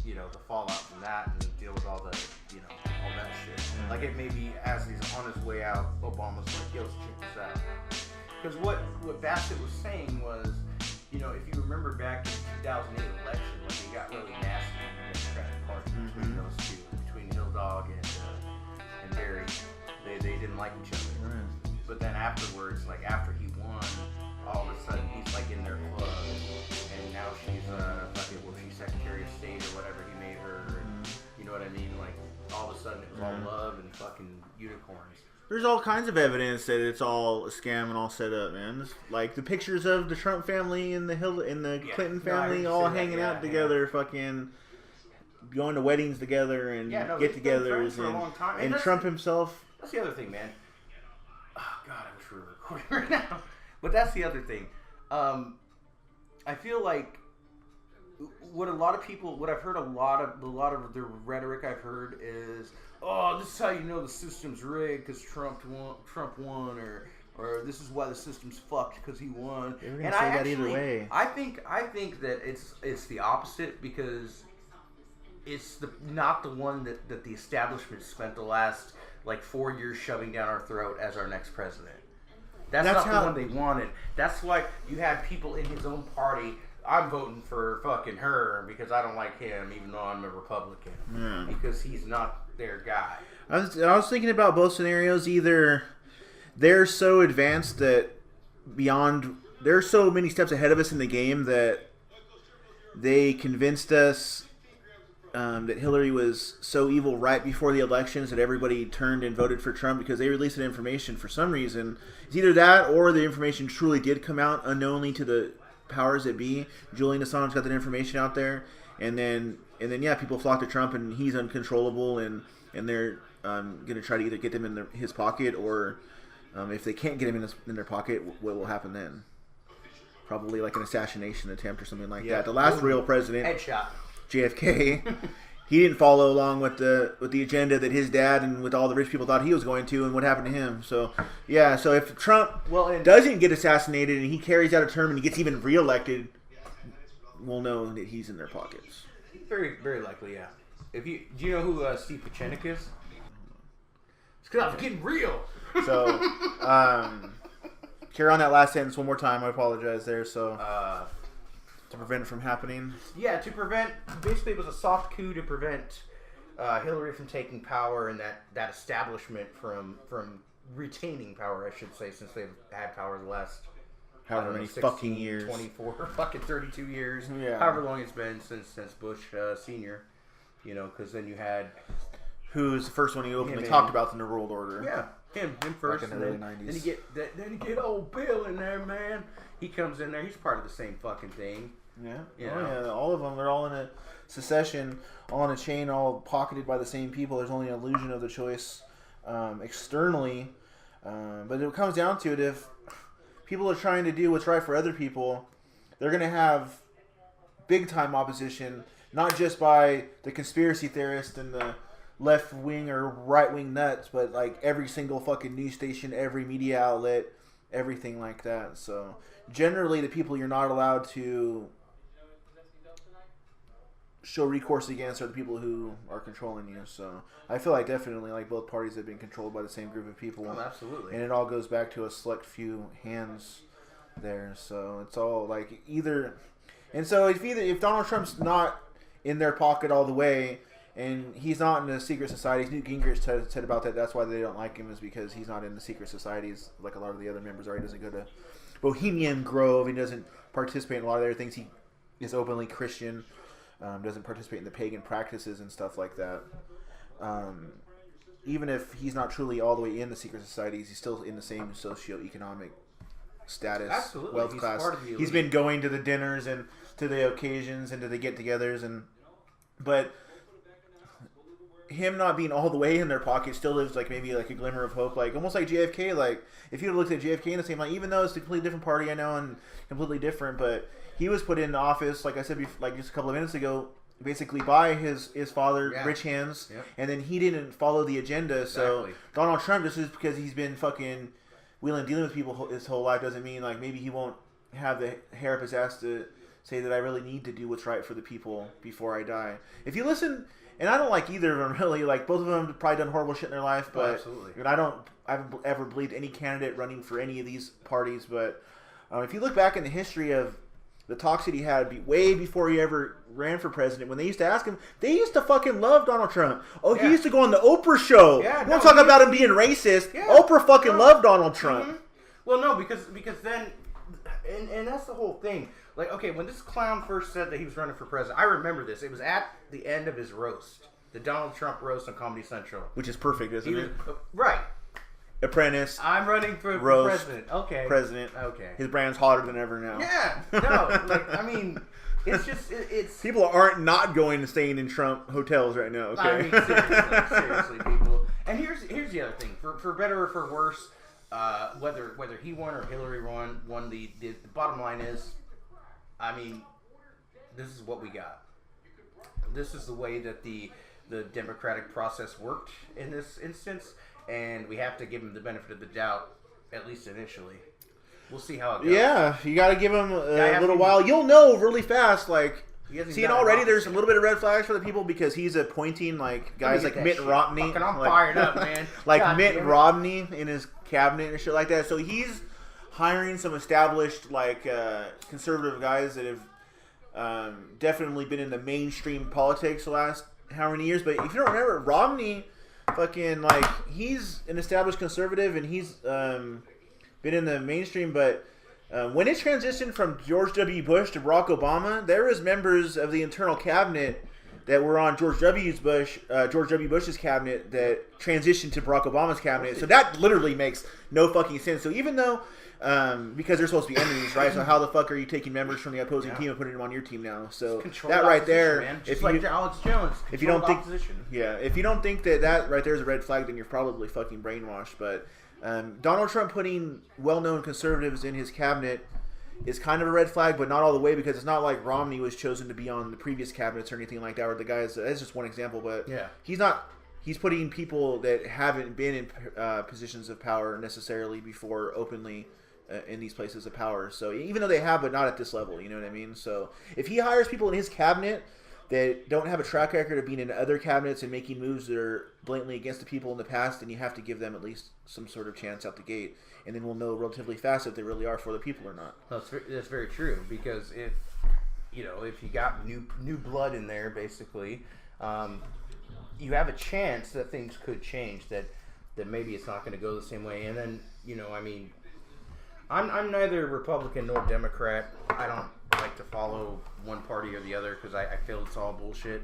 the fallout from that and deal with all the, all that shit. Like it maybe as he's on his way out, Obama's like, yo, check this out. Because what Bassett was saying was, if you remember back in the 2008 election, when it got really nasty in the Democratic Party between those two, between Hill Dog and Barry, they didn't like each other. Right. But then afterwards, like after he won, all of a sudden he's like in their club, and now she's she's Secretary of State or whatever he made her. And, you know what I mean? Like all of a sudden it was all love and fucking unicorns. There's all kinds of evidence that it's all a scam and all set up, man. Like the pictures of the Trump family and the Clinton family all hanging out together, fucking going to weddings together and get-togethers, and Trump himself. That's the other thing, man. Oh God, I wish we were recording right now. But that's the other thing. I feel like what I've heard a lot of the rhetoric I've heard is, oh, this is how you know the system's rigged because Trump won, or this is why the system's fucked because he won. And I think that it's the opposite, because it's not the one that the establishment spent the last 4 years shoving down our throat as our next president. That's not the one they wanted. That's why you had people in his own party. I'm voting for fucking her because I don't like him, even though I'm a Republican. Yeah. Because he's not their guy. I was thinking about both scenarios. Either they're so advanced that they're so many steps ahead of us in the game that they convinced us that Hillary was so evil right before the elections that everybody turned and voted for Trump because they released that information for some reason. It's either that or the information truly did come out unknowingly to the powers that be. Julian Assange got that information out there, and then people flock to Trump, and he's uncontrollable, and they're going to try to either get them in his pocket, or if they can't get him in their pocket, what will happen then? Probably like an assassination attempt or something like that. The last real president, headshot, JFK, he didn't follow along with the agenda that his dad and with all the rich people thought he was going to, and what happened to him. So so if Trump doesn't get assassinated and he carries out a term and he gets even reelected, we'll know that he's in their pockets. Very, very likely, yeah. Do you know who Steve Pieczenik is? It's because I'm getting real. So, carry on that last sentence one more time. I apologize there. So, to prevent it from happening? Yeah, basically it was a soft coup to prevent Hillary from taking power and that establishment from retaining power, I should say, since they've had power the last however many 16, fucking years. 24, fucking 32 years. Yeah. However long it's been since Bush Sr., because then you had... Who's the first one he openly talked about in the New World Order. Yeah, him first. Back in the early 90s. Then you get old Bill in there, man. He comes in there. He's part of the same fucking thing. Yeah. Yeah. All of them. They're all in a secession, all in a chain, all pocketed by the same people. There's only an illusion of the choice externally. But it comes down to it, if people are trying to do what's right for other people, they're going to have big-time opposition, not just by the conspiracy theorists and the left-wing or right-wing nuts, but like every single fucking news station, every media outlet, everything like that. So generally the people you're not allowed to show recourse against are the people who are controlling you. So I feel like definitely like both parties have been controlled by the same group of people. Oh, absolutely. And it all goes back to a select few hands there. So it's all like either... And so if Donald Trump's not in their pocket all the way, and he's not in the secret societies. Newt Gingrich said about that. That's why they don't like him, is because he's not in the secret societies like a lot of the other members are. He doesn't go to Bohemian Grove. He doesn't participate in a lot of other things. He is openly Christian. Doesn't participate in the pagan practices and stuff like that. Even if he's not truly all the way in the secret societies, he's still in the same socioeconomic status, absolutely, wealth class. He's been going to the dinners and to the occasions and to the get-togethers, but him not being all the way in their pocket still lives like maybe like a glimmer of hope, like almost like JFK. Like if you looked at JFK in the same light, even though it's a completely different party, I know, and completely different, but he was put in office, like I said, like just a couple of minutes ago, basically by his father, Rich Hands, and then he didn't follow the agenda. So Donald Trump, just is because he's been fucking wheeling dealing with people his whole life, doesn't mean like maybe he won't have the hair up his ass to say that I really need to do what's right for the people before I die. If you listen, and I don't like either of them really. Like both of them have probably done horrible shit in their life, but absolutely. I haven't ever believed any candidate running for any of these parties. But if you look back in the history of the talks that he had way before he ever ran for president, when they used to ask him, they used to fucking love Donald Trump. Oh, he used to go on the Oprah show. Yeah, we don't talk about him being racist. Yeah, Oprah fucking loved Donald Trump. Mm-hmm. Well, no, because then, and that's the whole thing. Like, okay, when this clown first said that he was running for president, I remember this. It was at the end of his roast, the Donald Trump roast on Comedy Central. Which is perfect, isn't it? Right. Apprentice. I'm running for roast, president. Okay. President. Okay. His brand's hotter than ever now. Yeah. No. Like, I mean, it's just it's. People aren't not going and staying in Trump hotels right now. Okay. I mean, seriously, people. And here's the other thing. For better or for worse, whether he won or Hillary won, the bottom line is, I mean, this is what we got. This is the way that the democratic process worked in this instance. And we have to give him the benefit of the doubt, at least initially. We'll see how it goes. Yeah, you got to give him a little while. You'll know really fast. Like, seeing already, there's a little bit of red flags for the people because he's appointing like guys like Mitt Romney. Fucking, I'm fired up, man. Like God, Mitt Romney in his cabinet and shit like that. So he's hiring some established like conservative guys that have definitely been in the mainstream politics the last how many years. But if you don't remember, Romney. Fucking like he's an established conservative and he's been in the mainstream, but when it transitioned from George W. Bush to Barack Obama, there was members of the internal cabinet that were on George W. Bush's cabinet that transitioned to Barack Obama's cabinet. So that literally makes no fucking sense. So even though because they're supposed to be enemies, right? So how the fuck are you taking members from the opposing team and putting them on your team now? So that right there, man. Just like Alex Jones, if you don't think, if you don't think that right there is a red flag, then you're probably fucking brainwashed. But Donald Trump putting well-known conservatives in his cabinet is kind of a red flag, but not all the way because it's not like Romney was chosen to be on the previous cabinets or anything like that. Or the guys, that's just one example, but he's not. He's putting people that haven't been in positions of power necessarily before openly. In these places of power. So even though they have, but not at this level, you know what I mean? So if he hires people in his cabinet that don't have a track record of being in other cabinets and making moves that are blatantly against the people in the past, then you have to give them at least some sort of chance out the gate. And then we'll know relatively fast if they really are for the people or not. That's very true because if you got new blood in there, basically, you have a chance that things could change, that maybe it's not going to go the same way. And then, I mean, I'm neither Republican nor Democrat. I don't like to follow one party or the other because I feel it's all bullshit.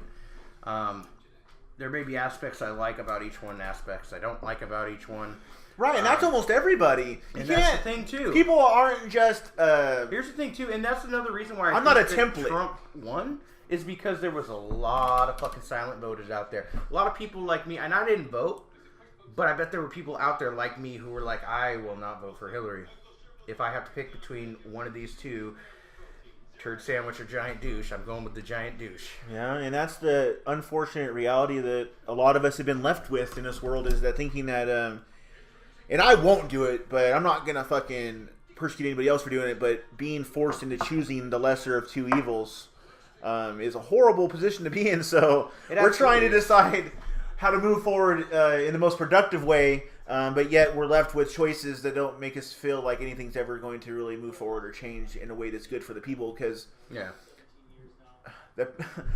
There may be aspects I like about each one, aspects I don't like about each one. Right, and that's almost everybody. And that's the thing, too. People aren't just... Here's the thing, too, and that's another reason why I'm not a template. Trump won, is because there was a lot of fucking silent voters out there. A lot of people like me, and I didn't vote, but I bet there were people out there like me who were like, I will not vote for Hillary. If I have to pick between one of these two, turd sandwich or giant douche, I'm going with the giant douche. Yeah, and that's the unfortunate reality that a lot of us have been left with in this world is that thinking that, and I won't do it, but I'm not going to fucking persecute anybody else for doing it, but being forced into choosing the lesser of two evils is a horrible position to be in. So we're trying to decide how to move forward in the most productive way. But yet we're left with choices that don't make us feel like anything's ever going to really move forward or change in a way that's good for the people because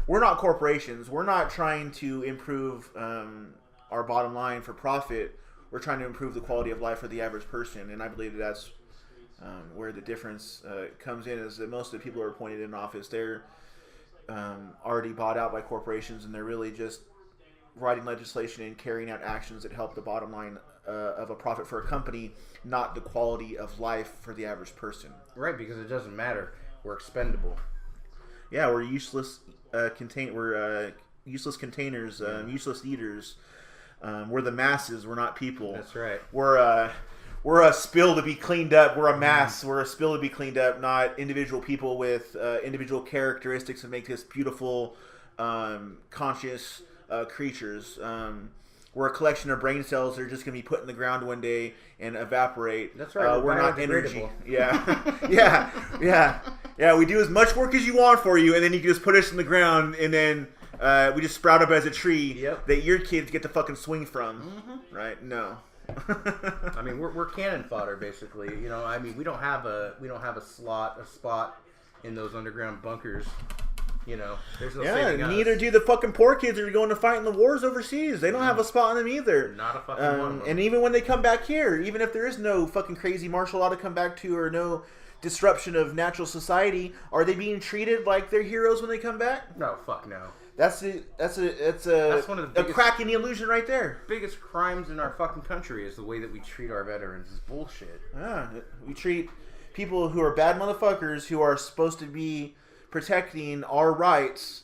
we're not corporations. We're not trying to improve our bottom line for profit. We're trying to improve the quality of life for the average person. And I believe that's where the difference comes in is that most of the people who are appointed in office, they're already bought out by corporations and they're really just writing legislation and carrying out actions that help the bottom line of a profit for a company, not the quality of life for the average person. Right, because it doesn't matter. We're expendable. Yeah, we're useless. We're useless containers, useless eaters. We're the masses. We're not people. That's right. We're a spill to be cleaned up. We're a mass. We're a spill to be cleaned up, not individual people with individual characteristics that make us beautiful, conscious creatures. We're a collection of brain cells that are just going to be put in the ground one day and evaporate. That's right. We're not energy. Yeah. Yeah, we do as much work as you want for you, and then you can just put us in the ground, and then we just sprout up as a tree that your kids get to fucking swing from. Mm-hmm. Right? No. I mean, we're cannon fodder, basically. You know, I mean, we don't have a spot in those underground bunkers. You know, there's no saving us. Neither do the fucking poor kids that are going to fight in the wars overseas. They don't have a spot in them either. Not a fucking one. And even when they come back here, even if there is no fucking crazy martial law to come back to or no disruption of natural society, are they being treated like they're heroes when they come back? No, fuck no. That's one of the biggest, a crack in the illusion right there. Biggest crimes in our fucking country is the way that we treat our veterans. It's bullshit. Yeah, we treat people who are bad motherfuckers who are supposed to be protecting our rights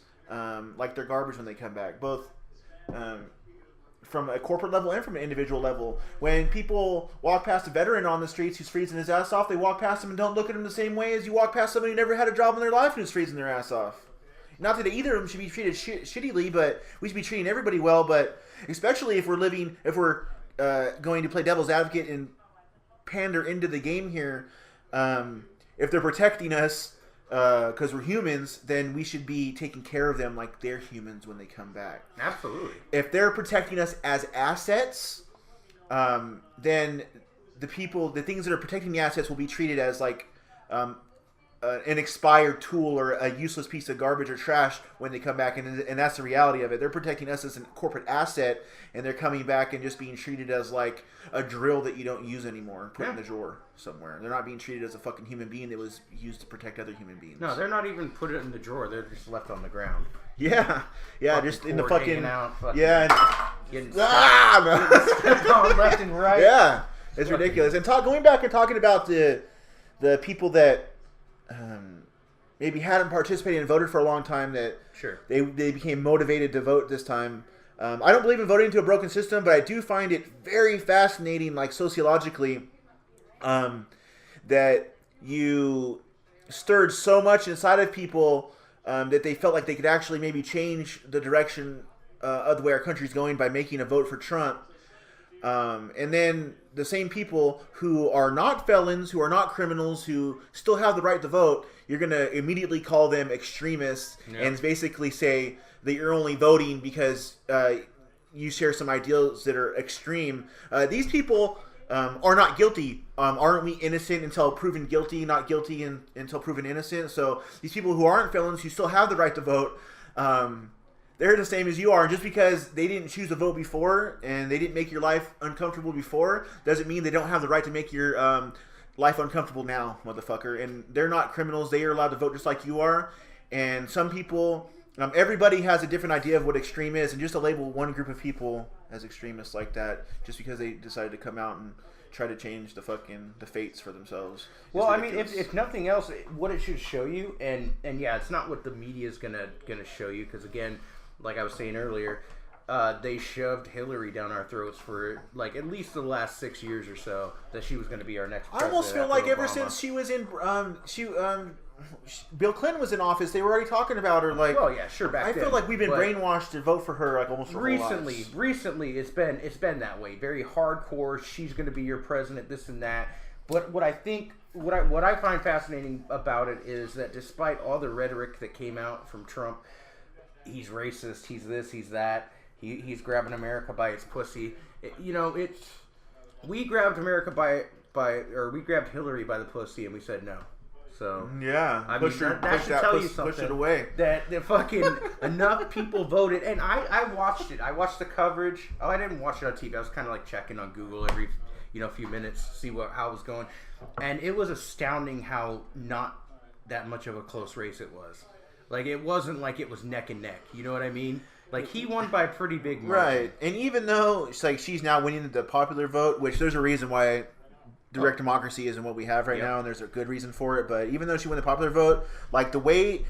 like they're garbage when they come back, both from a corporate level and from an individual level. When people walk past a veteran on the streets who's freezing his ass off, they walk past him and don't look at him the same way as you walk past somebody who never had a job in their life and who's freezing their ass off. Not that either of them should be treated shittily, but we should be treating everybody well. But especially if we're going to play devil's advocate and pander into the game here, if they're protecting us because we're humans, then we should be taking care of them like they're humans when they come back. Absolutely. If they're protecting us as assets, then the things that are protecting the assets will be treated as like an expired tool or a useless piece of garbage or trash when they come back, and that's the reality of it. They're protecting us as a corporate asset, and they're coming back and just being treated as like a drill that you don't use anymore, put in the drawer somewhere. They're not being treated as a fucking human being that was used to protect other human beings. No, they're not even put it in the drawer. They're just left on the ground. Yeah, just in the fucking out, getting stepped on left and right. Yeah, it's ridiculous. And going back and talking about the people that maybe hadn't participated and voted for a long time, that they became motivated to vote this time. I don't believe in voting into a broken system, but I do find it very fascinating, like sociologically, that you stirred so much inside of people that they felt like they could actually maybe change the direction of the way our country's going by making a vote for Trump. And then the same people who are not felons, who are not criminals, who still have the right to vote, you're going to immediately call them extremists and basically say that you're only voting because you share some ideals that are extreme. These people are not guilty. Aren't we innocent until proven guilty, not guilty until proven innocent? So these people who aren't felons, who still have the right to vote, they're the same as you are. And just because they didn't choose to vote before and they didn't make your life uncomfortable before doesn't mean they don't have the right to make your life uncomfortable now, motherfucker. And they're not criminals. They are allowed to vote just like you are. And some people, everybody has a different idea of what extreme is. And just to label one group of people as extremists like that just because they decided to come out and try to change the fates for themselves. Well, I mean, if nothing else, what it should show you, and yeah, it's not what the media is gonna show you, because again, like I was saying earlier, they shoved Hillary down our throats for like at least the last 6 years or so that she was going to be our next president. I almost feel like ever since she was in, Bill Clinton was in office, they were already talking about her. Like, well, yeah, sure, back then. I feel like we've been brainwashed to vote for her like almost recently. Recently, it's been that way, very hardcore. She's going to be your president, this and that. But what I find fascinating about it is that despite all the rhetoric that came out from Trump, he's racist, he's this, he's that, he's grabbing America by its pussy. We grabbed America we grabbed Hillary by the pussy and we said no. So yeah, I mean, that should tell you something. Push it away. That fucking enough people voted, and I watched it. I watched the coverage. Oh, I didn't watch it on TV. I was kind of like checking on Google every few minutes, see how it was going, and it was astounding how not that much of a close race it was. Like, it wasn't like it was neck and neck. You know what I mean? Like, he won by a pretty big margin. Right. And even though it's like she's now winning the popular vote, which there's a reason why direct democracy isn't what we have right now, and there's a good reason for it. But even though she won the popular vote, like the way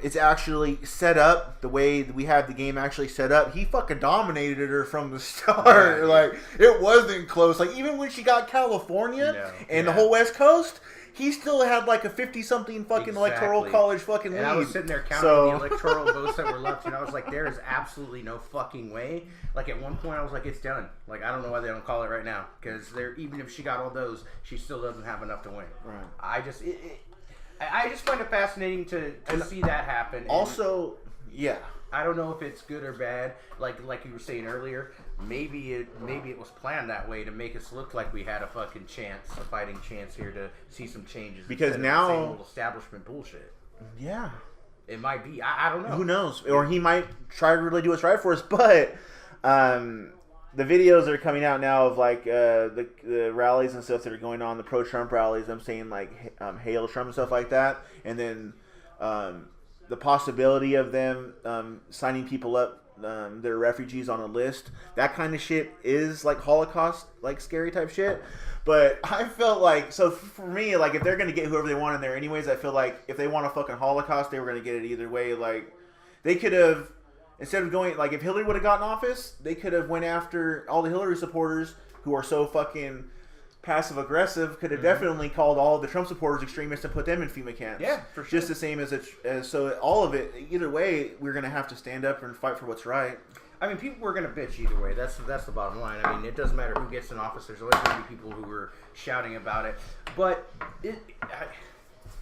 it's actually set up, the way we have the game actually set up, he fucking dominated her from the start. Yeah. Like, it wasn't close. Like, even when she got California and the whole West Coast, he still had like a 50-something fucking electoral college fucking lead. And I was sitting there counting the electoral votes that were left, and I was like, there is absolutely no fucking way. Like, at one point, I was like, it's done. Like, I don't know why they don't call it right now, because even if she got all those, she still doesn't have enough to win. Right. I just I just find it fascinating to see that happen. Also, yeah. I don't know if it's good or bad. Like you were saying earlier, maybe it was planned that way to make us look like we had a fucking chance, a fighting chance here to see some changes. Because now, of the same old establishment bullshit. Yeah, it might be. I don't know. Who knows? Or he might try to really do what's right for us. But the videos that are coming out now of like the rallies and stuff that are going on, the pro-Trump rallies, I'm saying like hail Trump and stuff like that, and then the possibility of them signing people up that are refugees on a list, that kind of shit is like Holocaust, like scary type shit. But I felt like, so for me, like if they're going to get whoever they want in there anyways, I feel like if they want a fucking Holocaust, they were going to get it either way. Like they could have, instead of going, like if Hillary would have gotten office, they could have went after all the Hillary supporters who are so fucking passive aggressive, could have definitely called all the Trump supporters extremists and put them in FEMA camps. Yeah, for sure. Just the same as so all of it, either way, we're going to have to stand up and fight for what's right. I mean, people were going to bitch either way. That's the bottom line. I mean, it doesn't matter who gets in office. There's always going to be people who are shouting about it. But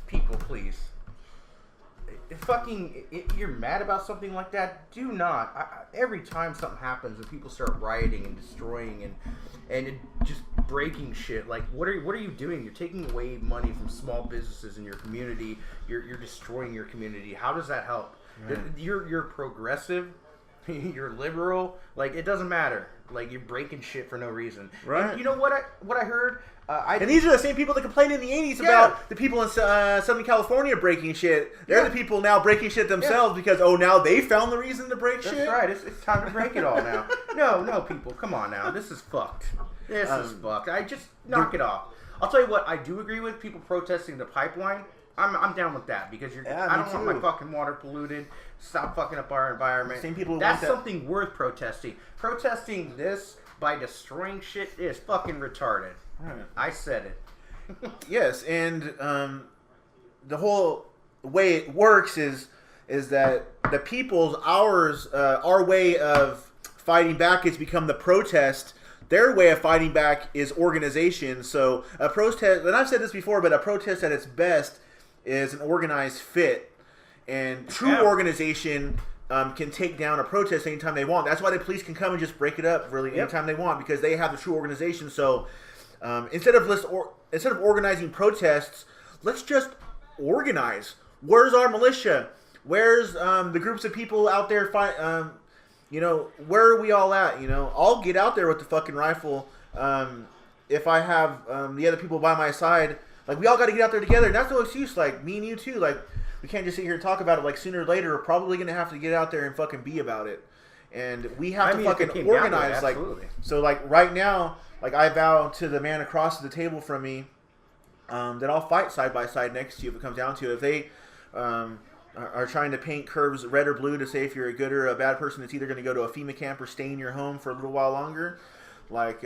people, please. You're mad about something like that? Do not. Every time something happens and people start rioting and destroying and just breaking shit, like what are you doing? You're taking away money from small businesses in your community. You're destroying your community. How does that help? Right. You're progressive. You're liberal. Like it doesn't matter. Like you're breaking shit for no reason. Right. And you know what I heard? And these are the same people that complained in the 80s about the people in Southern California breaking shit. They're the people now breaking shit themselves because, now they found the reason to break shit? That's right. It's time to break it all now. No, people. Come on now. This is fucked. This is fucked. I just knock it off. I'll tell you what I do agree with. People protesting the pipeline. I'm down with that because I don't want my fucking water polluted. Stop fucking up our environment. Same people That's something worth protesting. Protesting this by destroying shit is fucking retarded. Right. I said it. Yes, and the whole way it works is that the people's our way of fighting back has become the protest. Their way of fighting back is organization. So a protest, and I've said this before, but a protest at its best is an organized fit, and true organization can take down a protest anytime they want. That's why the police can come and just break it up really anytime they want because they have the true organization. So instead of organizing protests, let's just organize. Where's our militia? Where's the groups of people out there fight? Where are we all at? I'll get out there with the fucking rifle if I have the other people by my side. Like, we all got to get out there together. And that's no excuse. Like, me and you, too. Like, we can't just sit here and talk about it. Like, sooner or later, we're probably going to have to get out there and fucking be about it. And we have to fucking organize. Like, so, like, right now, like, I vow to the man across the table from me that I'll fight side by side next to you if it comes down to it. If they are trying to paint curves red or blue to say if you're a good or a bad person, it's either going to go to a FEMA camp or stay in your home for a little while longer. Like,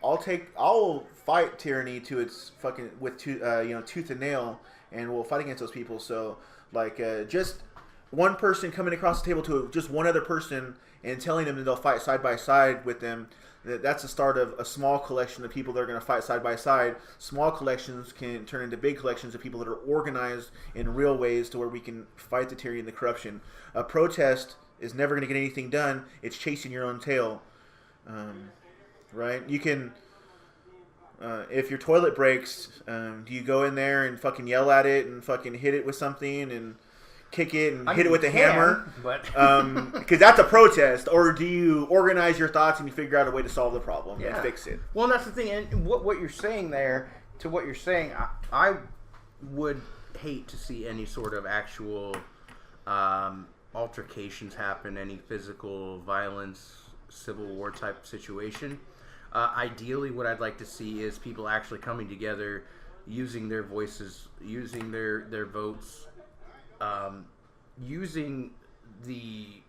I'll fight tyranny to its fucking with tooth and nail, and we'll fight against those people. So like just one person coming across the table to just one other person and telling them that they'll fight side by side with them. That's the start of a small collection of people that are going to fight side by side. Small collections can turn into big collections of people that are organized in real ways to where we can fight the tyranny and the corruption. A protest is never going to get anything done. It's chasing your own tail. Right? You can, if your toilet breaks, do you go in there and fucking yell at it and fucking hit it with something and kick it and hit it with a hammer? Because that's a protest. Or do you organize your thoughts and you figure out a way to solve the problem and fix it? Well, that's the thing. And what you're saying there, to what you're saying, I would hate to see any sort of actual altercations happen, any physical violence, Civil War type situation. Ideally, what I'd like to see is people actually coming together, using their voices, using their votes, using the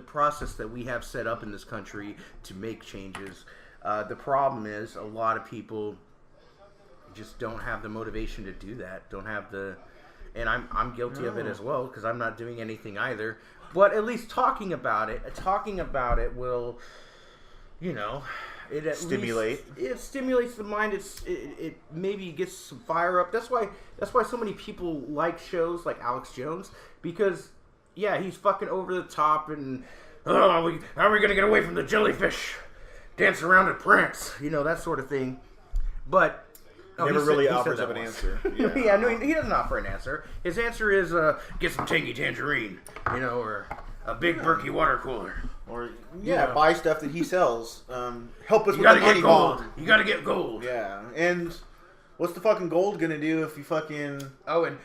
process that we have set up in this country to make changes. The problem is a lot of people just don't have the motivation to do that. Don't have the, and I'm guilty of it as well because I'm not doing anything either. But at least talking about it will, it at stimulate. Least, it stimulates the mind. It maybe gets some fire up. That's why so many people like shows like Alex Jones, because yeah, he's fucking over the top and how are we gonna get away from the jellyfish? Dance around and prance, that sort of thing. But never really offers up an answer. Yeah, no, he doesn't offer an answer. His answer is get some tangy tangerine, or a big Berkey water cooler. Or buy stuff that he sells. Help us with the money gold. You gotta get gold. Yeah, and what's the fucking gold gonna do if you fucking? And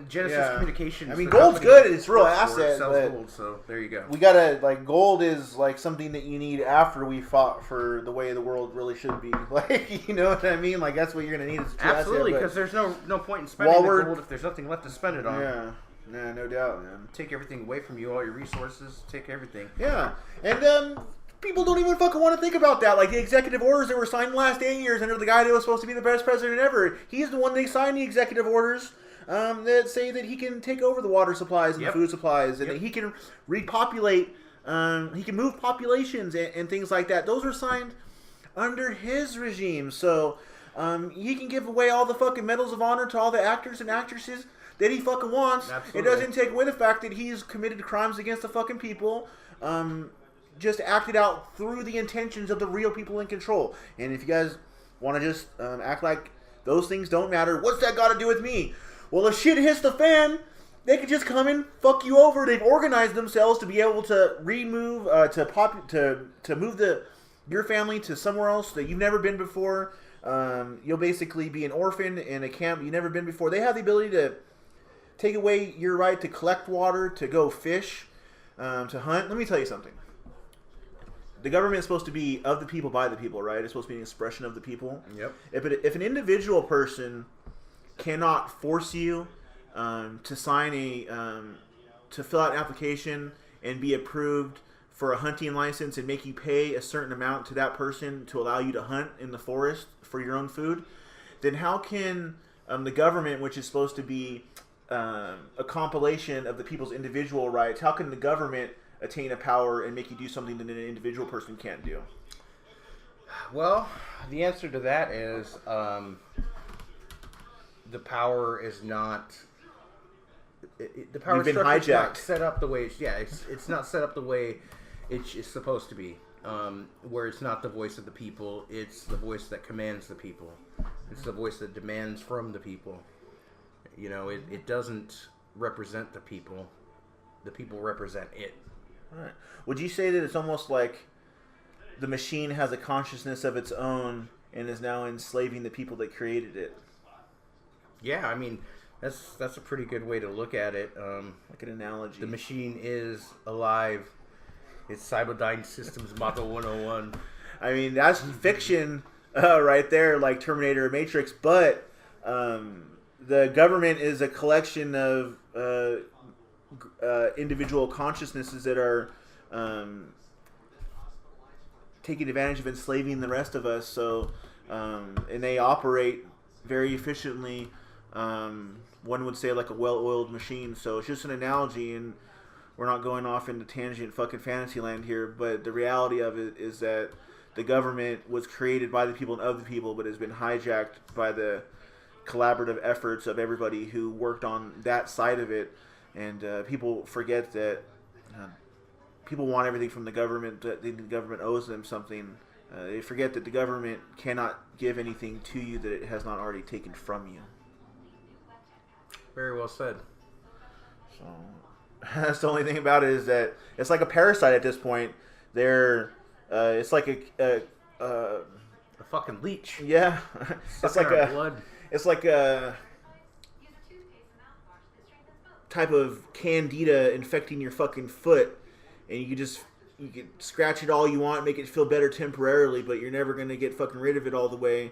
Genesis Communications. I mean, gold's good. It's a real asset. Sells gold, so there you go. We gotta gold is something that you need after we fought for the way the world really should be. You know what I mean? That's what you're gonna need. Absolutely, because there's no point in spending the gold if there's nothing left to spend it on. Yeah. Nah, no doubt, man. Take everything away from you, all your resources, take everything. Yeah, and people don't even fucking want to think about that. The executive orders that were signed the last 8 years under the guy that was supposed to be the best president ever. He's the one that signed the executive orders that say that he can take over the water supplies and the food supplies, and that he can repopulate, he can move populations and things like that. Those were signed under his regime. So he can give away all the fucking medals of honor to all the actors and actresses that he fucking wants. Absolutely. It doesn't take away the fact that he's committed crimes against the fucking people, just acted out through the intentions of the real people in control. And if you guys want to just act like those things don't matter, what's that got to do with me? Well, if shit hits the fan, they could just come and fuck you over. They've organized themselves to be able to remove, to move your family to somewhere else that you've never been before. You'll basically be an orphan in a camp you've never been before. They have the ability to take away your right to collect water, to go fish, to hunt. Let me tell you something. The government is supposed to be of the people, by the people, right? It's supposed to be an expression of the people. Yep. If an individual person cannot force you to sign to fill out an application and be approved for a hunting license and make you pay a certain amount to that person to allow you to hunt in the forest for your own food, then how can the government, which is supposed to be a compilation of the people's individual rights, how can the government attain a power and make you do something that an individual person can't do? Well, the answer to that is the power is not. The power structure is not set up the way. It's not set up the way it's supposed to be. Where it's not the voice of the people, it's the voice that commands the people. It's the voice that demands from the people. It doesn't represent the people. The people represent it. All right. Would you say that it's almost like the machine has a consciousness of its own and is now enslaving the people that created it? Yeah, I mean, that's a pretty good way to look at it. Like an analogy. The machine is alive. It's Cyberdyne Systems Motto 101. I mean, that's fiction right there, like Terminator or Matrix, but the government is a collection of individual consciousnesses that are taking advantage of enslaving the rest of us. So, and they operate very efficiently. One would say like a well-oiled machine. So it's just an analogy, and we're not going off into tangent fucking fantasy land here. But the reality of it is that the government was created by the people and of the people, but has been hijacked by the collaborative efforts of everybody who worked on that side of it. And people forget that people want everything from the government, that the government owes them something. They forget that the government cannot give anything to you that it has not already taken from you. Very well said. So that's the only thing about it, is that it's like a parasite at this point. It's like a fucking leech. Yeah, it's like a blood. It's like a type of candida infecting your fucking foot, and you can scratch it all you want, make it feel better temporarily, but you're never gonna get fucking rid of it all the way.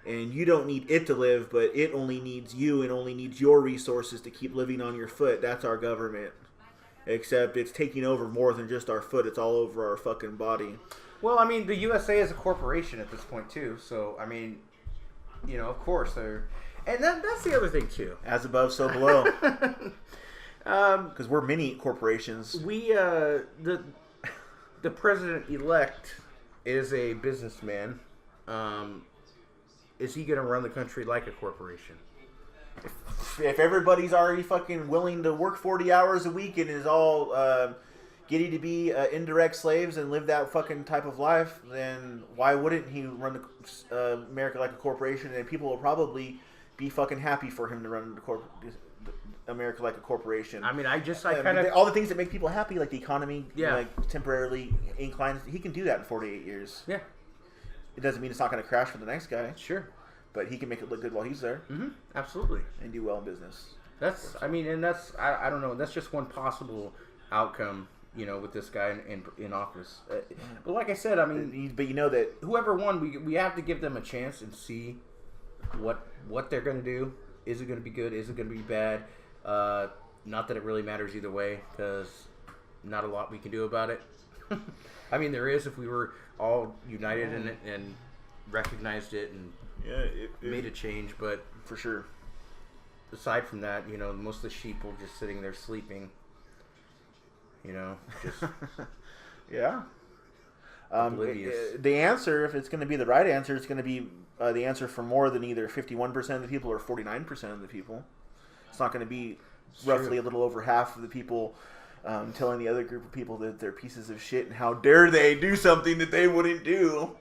And you don't need it to live, but it only needs you and only needs your resources to keep living on your foot. That's our government. Except it's taking over more than just our foot. It's all over our fucking body. Well, I mean, the USA is a corporation at this point, too. So, I mean, of course, they're... And that's the other thing, too. As above, so below. Because we're mini corporations. The president-elect is a businessman. Is he going to run the country like a corporation? If everybody's already fucking willing to work 40 hours a week and is all giddy to be indirect slaves and live that fucking type of life, then why wouldn't he run America like a corporation? And people will probably be fucking happy for him to run America like a corporation. I mean, I kind of... all the things that make people happy, like the economy, yeah, like temporarily inclined, he can do that in 48 years. Yeah. It doesn't mean it's not going to crash for the next guy. Sure. But he can make it look good while he's there. Mm-hmm. Absolutely. And do well in business. I don't know, that's just one possible outcome, you know, with this guy in office. But like I said, I mean... But you know that... whoever won, we have to give them a chance and see what they're going to do. Is it going to be good? Is it going to be bad? Not that it really matters either way, because not a lot we can do about it. I mean, there is if we were all united in it and recognized it and made a change, but for sure. Aside from that, you know, most of the sheep were just sitting there sleeping. You know, just yeah. Oblivious. The answer, if it's going to be the right answer, it's going to be the answer for more than either 51% of the people or 49% of the people. It's not going to be roughly a little over half of the people telling the other group of people that they're pieces of shit and how dare they do something that they wouldn't do.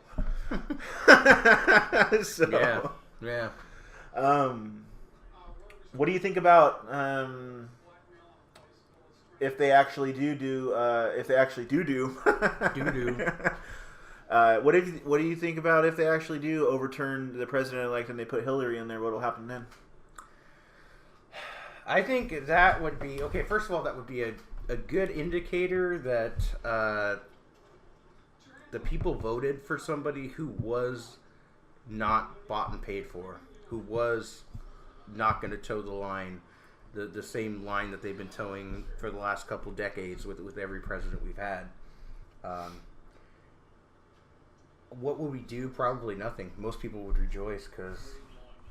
So, yeah. What do you think about if they actually do what do you think about if they actually do overturn the president-elect and they put Hillary in there? What will happen then? I think that would be okay. First of all, that would be a good indicator that the people voted for somebody who was not bought and paid for, who was not going to toe the line, the same line that they've been towing for the last couple decades with every president we've had. What would we do? Probably nothing. Most people would rejoice because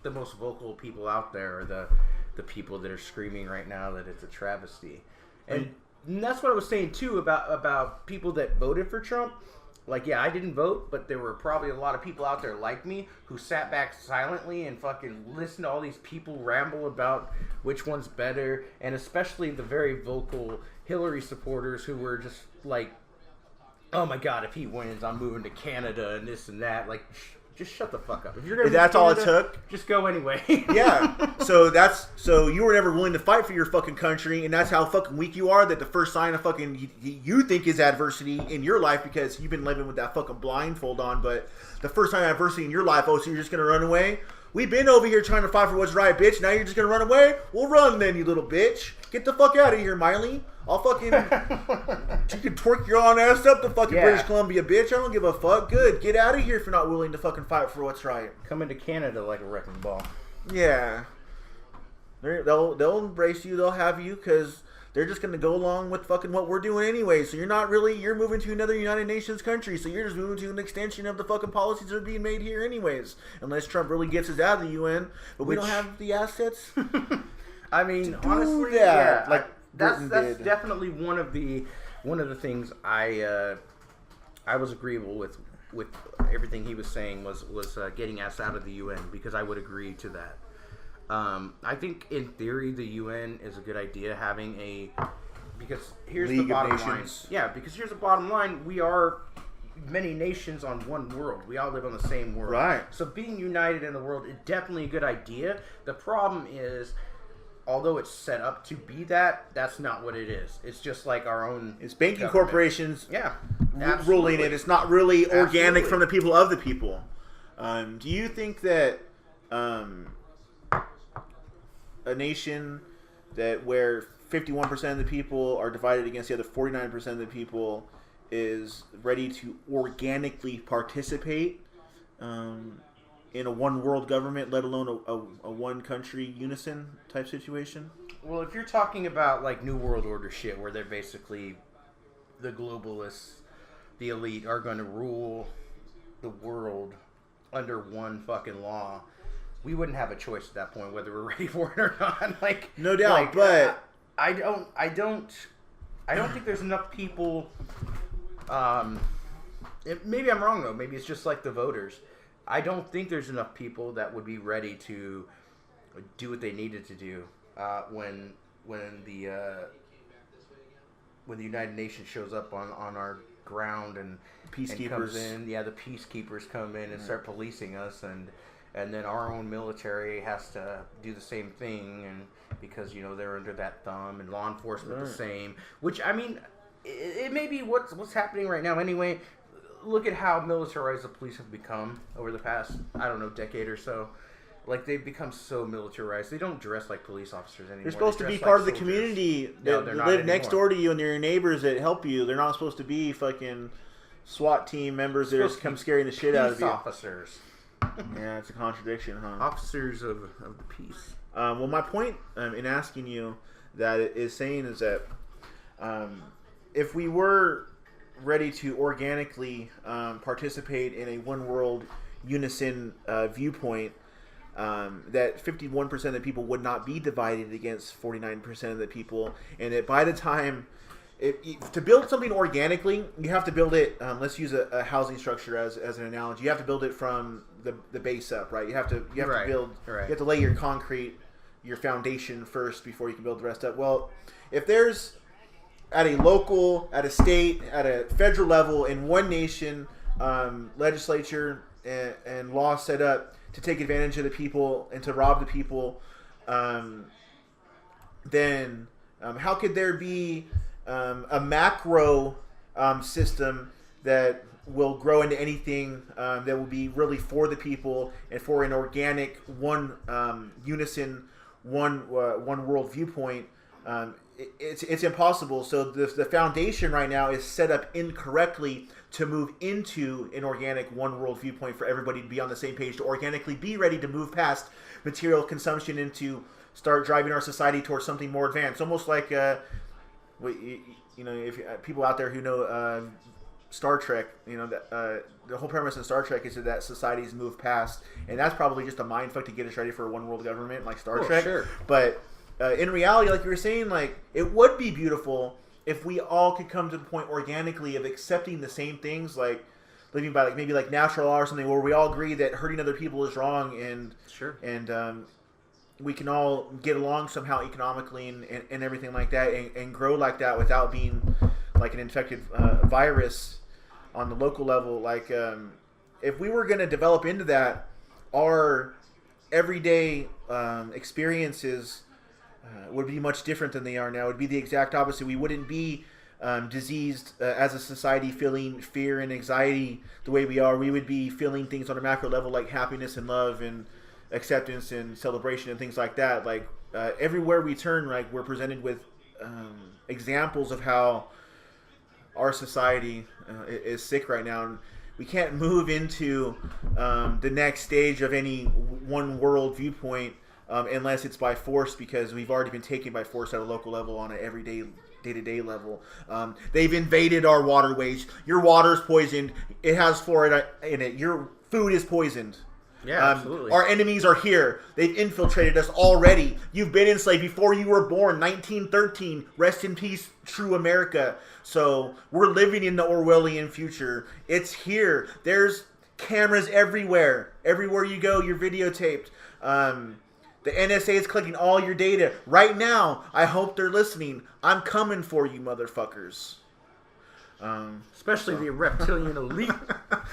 the most vocal people out there are the people that are screaming right now that it's a travesty. And that's what I was saying too about people that voted for Trump. Like, yeah, I didn't vote, but there were probably a lot of people out there like me who sat back silently and fucking listened to all these people ramble about which one's better, and especially the very vocal Hillary supporters who were just like, oh my God, if he wins, I'm moving to Canada and this and that. Like, just shut the fuck up. If you're gonna that's all it took. Just go anyway. Yeah. So you were never willing to fight for your fucking country, and that's how fucking weak you are. That the first sign of fucking you think is adversity in your life because you've been living with that fucking blindfold on. But the first sign of adversity in your life, oh, so you're just gonna run away? We've been over here trying to fight for what's right, bitch. Now you're just gonna run away? Well, run then, you little bitch. Get the fuck out of here, Miley. I'll fucking... you can twerk your own ass up to fucking British Columbia, bitch. I don't give a fuck. Good. Get out of here if you're not willing to fucking fight for what's right. Come into Canada like a wrecking ball. Yeah. They'll embrace you. They'll have you because they're just going to go along with fucking what we're doing anyway. So you're moving to another United Nations country. So you're just moving to an extension of the fucking policies that are being made here anyways. Unless Trump really gets us out of the UN. But we don't have the assets. I mean, honestly, that. Yeah. That's definitely one of the things I was agreeable with everything he was saying was getting us out of the UN, because I would agree to that. I think in theory the UN is a good idea, because here's the bottom line. Yeah, because here's the bottom line. We are many nations on one world. We all live on the same world. Right. So being united in the world is definitely a good idea. The problem is, although it's set up to be that's not what it is. It's just like our own... It's banking government. Corporations Absolutely. ruling it. It's not really organic from the people of the people. Do you think that a nation where 51% of the people are divided against the other 49% of the people is ready to organically participate in a one world government, let alone a one country unison type situation? Well, if you're talking about like New World Order shit, where they're basically the globalists, the elite are going to rule the world under one fucking law, we wouldn't have a choice at that point whether we're ready for it or not. Like, no doubt, but I don't think there's enough people maybe I'm wrong though. Maybe it's just like the voters. I don't think there's enough people that would be ready to do what they needed to do when the United Nations shows up on our ground and comes in. Yeah, the peacekeepers come in and start policing us, and then our own military has to do the same thing, and because they're under that thumb, and law enforcement the same. Which I mean, it may be what's happening right now. Anyway, look at how militarized the police have become over the past decade or so. Like, they've become so militarized. They don't dress like police officers anymore. They're supposed to be part of the community that live next door to you, and they're your neighbors that help you. They're not supposed to be fucking SWAT team members that just come scaring the shit out of you. Officers. Yeah, it's a contradiction, huh? Officers of the peace. Well, my point in asking you that is saying is that if we were ready to organically participate in a one world unison viewpoint, that 51% of the people would not be divided against 49% of the people, and that by the time to build something organically, you have to build it. Let's use a housing structure as an analogy. You have to build it from the base up, right? You have to build. Right. You have to lay your concrete, your foundation first before you can build the rest up. Well, if there's at a local, at a state, at a federal level, in one nation, legislature and law set up to take advantage of the people and to rob the people, then how could there be a macro system that will grow into anything that will be really for the people and for an organic one unison, one world viewpoint? It's impossible. So the foundation right now is set up incorrectly to move into an organic one world viewpoint for everybody to be on the same page, to organically be ready to move past material consumption and to start driving our society towards something more advanced. Almost like, if people out there who know Star Trek, the whole premise in Star Trek is that societies move past, and that's probably just a mindfuck to get us ready for a one world government like Star Trek. Sure. But in reality, like you were saying, like, it would be beautiful if we all could come to the point organically of accepting the same things, like living by maybe like natural law or something, where we all agree that hurting other people is wrong, and we can all get along somehow economically and everything like that, and grow like that without being like an infected virus on the local level. Like, if we were going to develop into that, our everyday experiences would be much different than they are now. It would be the exact opposite. We wouldn't be diseased as a society, feeling fear and anxiety the way we are. We would be feeling things on a macro level like happiness and love and acceptance and celebration and things like that. Like, everywhere we turn, like, we're presented with examples of how our society is sick right now. And we can't move into the next stage of any one world viewpoint unless it's by force, because we've already been taken by force at a local level on an everyday, day-to-day level. They've invaded our waterways. Your water's poisoned. It has fluoride in it. Your food is poisoned. Yeah, absolutely. Our enemies are here. They've infiltrated us already. You've been enslaved before you were born. 1913. Rest in peace, true America. So we're living in the Orwellian future. It's here. There's cameras everywhere. Everywhere you go, you're videotaped. The NSA is collecting all your data. Right now, I hope they're listening. I'm coming for you, motherfuckers. Especially the reptilian elite.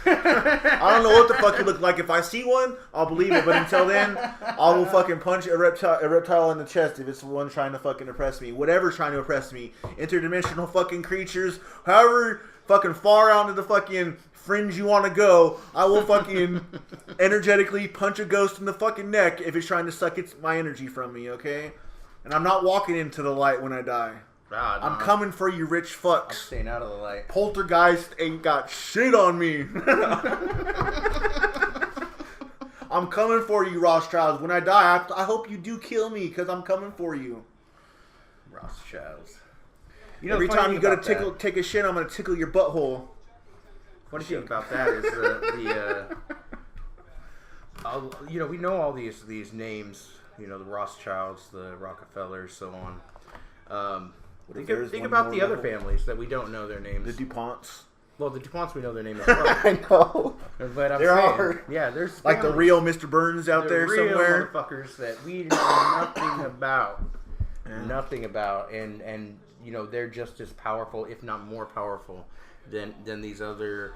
I don't know what the fuck you look like. If I see one, I'll believe it. But until then, I will fucking punch a reptile in the chest if it's the one trying to fucking oppress me. Whatever's trying to oppress me. Interdimensional fucking creatures. However fucking far out into the fucking fringe you want to go, I will fucking energetically punch a ghost in the fucking neck if it's trying to suck my energy from me, okay? And I'm not walking into the light when I die. God, I'm coming for you, rich fucks. I'm staying out of the light. Poltergeist ain't got shit on me. I'm coming for you, Rothschilds. When I die, I hope you do kill me, because I'm coming for you. Rothschilds. Every time you go to take a shit, I'm going to tickle your butthole. Funny thing about that is we know all these names, the Rothschilds, the Rockefellers, so on. Think about the other families that we don't know their names. The DuPonts. Well, the DuPonts, we know their name as well. I know. But I'm There saying, are. yeah, there's Like the real Mr. Burns out there real somewhere. motherfuckers that we know nothing about. Nothing about. And you know, they're just as powerful, if not more powerful, than these other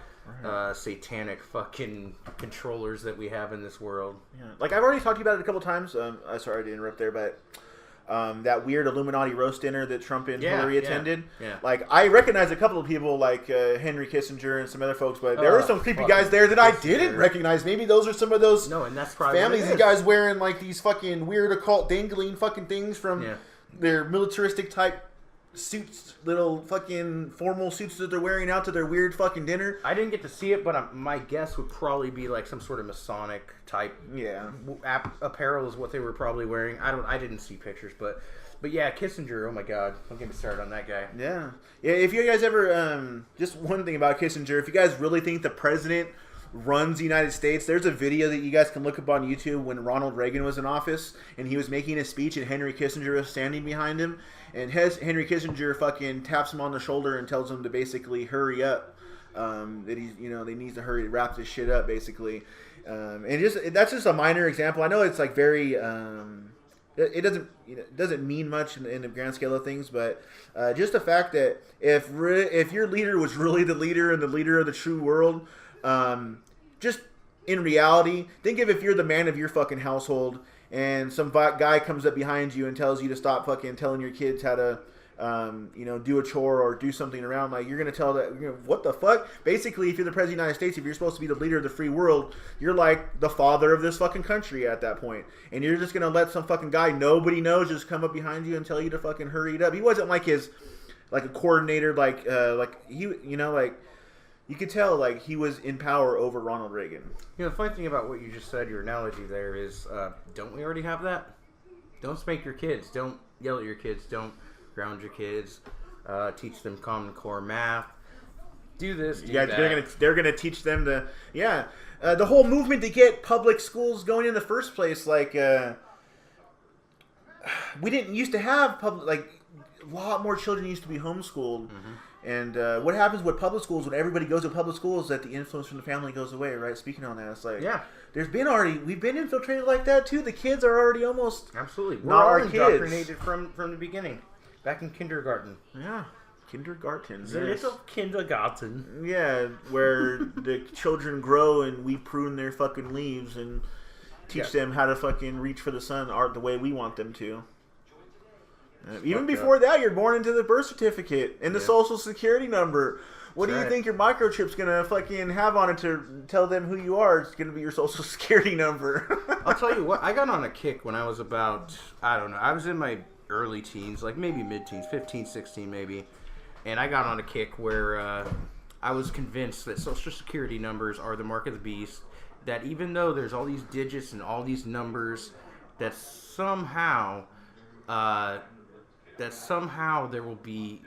satanic fucking controllers that we have in this world. Yeah. Like, I've already talked to you about it a couple times. Sorry to interrupt there, but that weird Illuminati roast dinner that Trump and Hillary attended. Yeah. Like, I recognize a couple of people like Henry Kissinger and some other folks, but there were some creepy guys there that I didn't recognize. Maybe those are some of those and that's probably families, these guys wearing like these fucking weird occult dangling fucking things from their militaristic type suits, little fucking formal suits that they're wearing out to their weird fucking dinner. I didn't get to see it, but my guess would probably be like some sort of Masonic type apparel is what they were probably wearing. I didn't see pictures, but yeah, Kissinger, oh my god, don't get me started on that guy. Yeah. If you guys ever just one thing about Kissinger, if you guys really think the president runs the United States, there's a video that you guys can look up on YouTube when Ronald Reagan was in office and he was making a speech and Henry Kissinger was standing behind him, and Henry Kissinger fucking taps him on the shoulder and tells him to basically hurry up, that he's, you know, they need to hurry to wrap this shit up basically, and that's just a minor example. I know it's like very it doesn't mean much in the grand scale of things, but just the fact that if your leader was really the leader and the leader of the true world, just in reality, think of if you're the man of your fucking household and some guy comes up behind you and tells you to stop fucking telling your kids how to, do a chore or do something around. Like, you're going to tell that, what the fuck? Basically, if you're the president of the United States, if you're supposed to be the leader of the free world, you're like the father of this fucking country at that point. And you're just going to let some fucking guy nobody knows just come up behind you and tell you to fucking hurry it up. He wasn't like a coordinator, like he, you could tell, like, he was in power over Ronald Reagan. The funny thing about what you just said, your analogy there is, don't we already have that? Don't spank your kids. Don't yell at your kids. Don't ground your kids. Teach them Common Core math. Do this, do that. They're gonna teach them the whole movement to get public schools going in the first place. Like, we didn't used to have public, like, a lot more children used to be homeschooled. Mm-hmm. And what happens with public schools when everybody goes to public schools is that the influence from the family goes away, right? Speaking on that, it's like, we've been infiltrated like that too. The kids are already almost we're all indoctrinated from the beginning, back in kindergarten. Yeah, kindergarten. The little kindergarten. Yeah, where the children grow and we prune their fucking leaves and teach them how to fucking reach for the sun the way we want them to. Even before that, you're born into the birth certificate and the social security number. What do you think your microchip's gonna fucking have on it to tell them who you are? It's gonna be your social security number. I'll tell you what, I got on a kick when I was about, I don't know, I was in my early teens, like maybe mid-teens, 15, 16 maybe. And I got on a kick where I was convinced that social security numbers are the mark of the beast. That even though there's all these digits and all these numbers, that somehow there will be,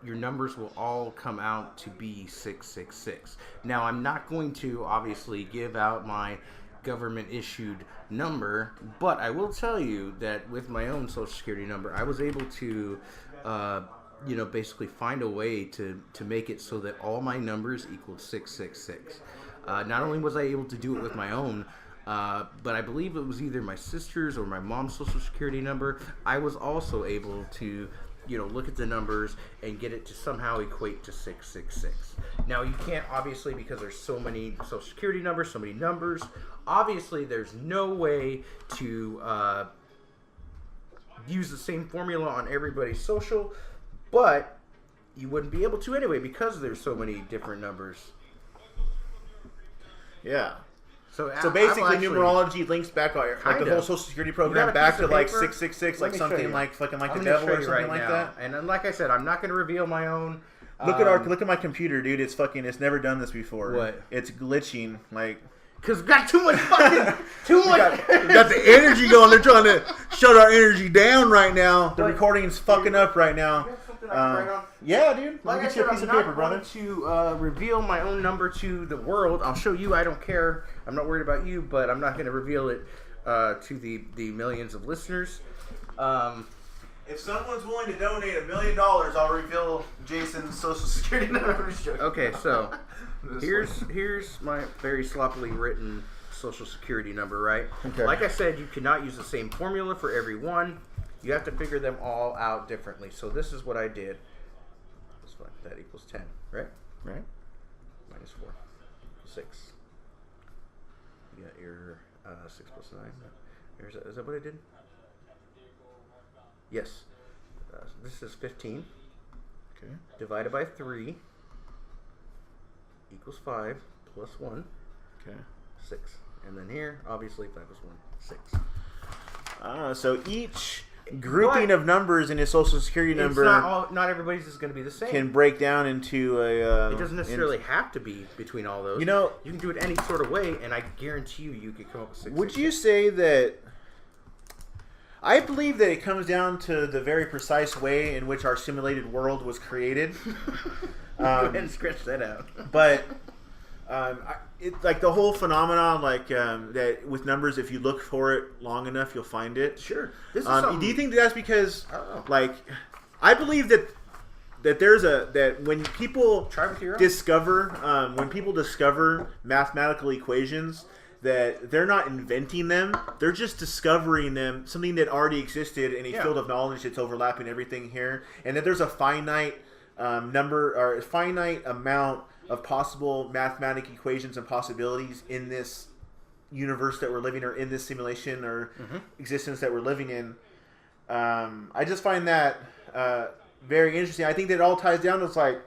your numbers will all come out to be 666. Now, I'm not going to obviously give out my government issued number, but I will tell you that with my own social security number, I was able to, basically find a way to make it so that all my numbers equaled 666. Not only was I able to do it with my own, but I believe it was either my sister's or my mom's social security number. I was also able to, look at the numbers and get it to somehow equate to 666. Now, you can't, obviously, because there's so many social security numbers, so many numbers, obviously there's no way to use the same formula on everybody's social, but you wouldn't be able to anyway because there's so many different numbers. Yeah. So basically, numerology links back, like the whole Social Security program, back to like 666, like something like fucking like the devil or something like that. And like I said, I'm not going to reveal my own. Look at my computer, dude. It's never done this before. What? It's glitching, like. Because we got too much fucking, we got the energy going. They're trying to shut our energy down right now. The recording's fucking up right now. Yeah, dude. Like get you a piece of paper, brother. I'm not going to reveal my own number to the world. I'll show you. I don't care. I'm not worried about you, but I'm not going to reveal it to the millions of listeners. If someone's willing to donate $1 million, I'll reveal Jason's social security number. Okay, so here's my very sloppily written social security number, right? Okay. Like I said, you cannot use the same formula for every one. You have to figure them all out differently. So this is what I did. That's fine. That equals 10, right? Right. Minus 4 equals 6. You got your 6 plus 9. Is that what I did? Yes. This is 15. Okay. Divided by 3 equals 5 plus 1. Okay. 6. And then here, obviously, 5 plus 1, 6. So each grouping of numbers in his social security number not everybody's is going to be the same. can break down into a... it doesn't necessarily have to be between all those. You know... You can do it any sort of way, and I guarantee you could come up with 6. Would you say that... I believe that it comes down to the very precise way in which our simulated world was created. Go ahead and scratch that out. But... it's like the whole phenomenon, like that with numbers, if you look for it long enough, you'll find it. Sure. This is do you think that's because, Oh. like, I believe that there's that when people Try with your own. discover mathematical equations, that they're not inventing them, they're just discovering them, something that already existed in a field of knowledge that's overlapping everything here, and that there's a finite number or a finite amount of possible mathematical equations and possibilities in this universe that we're living, or in this simulation or existence that we're living in. I just find that very interesting. I think that it all ties down to, it's like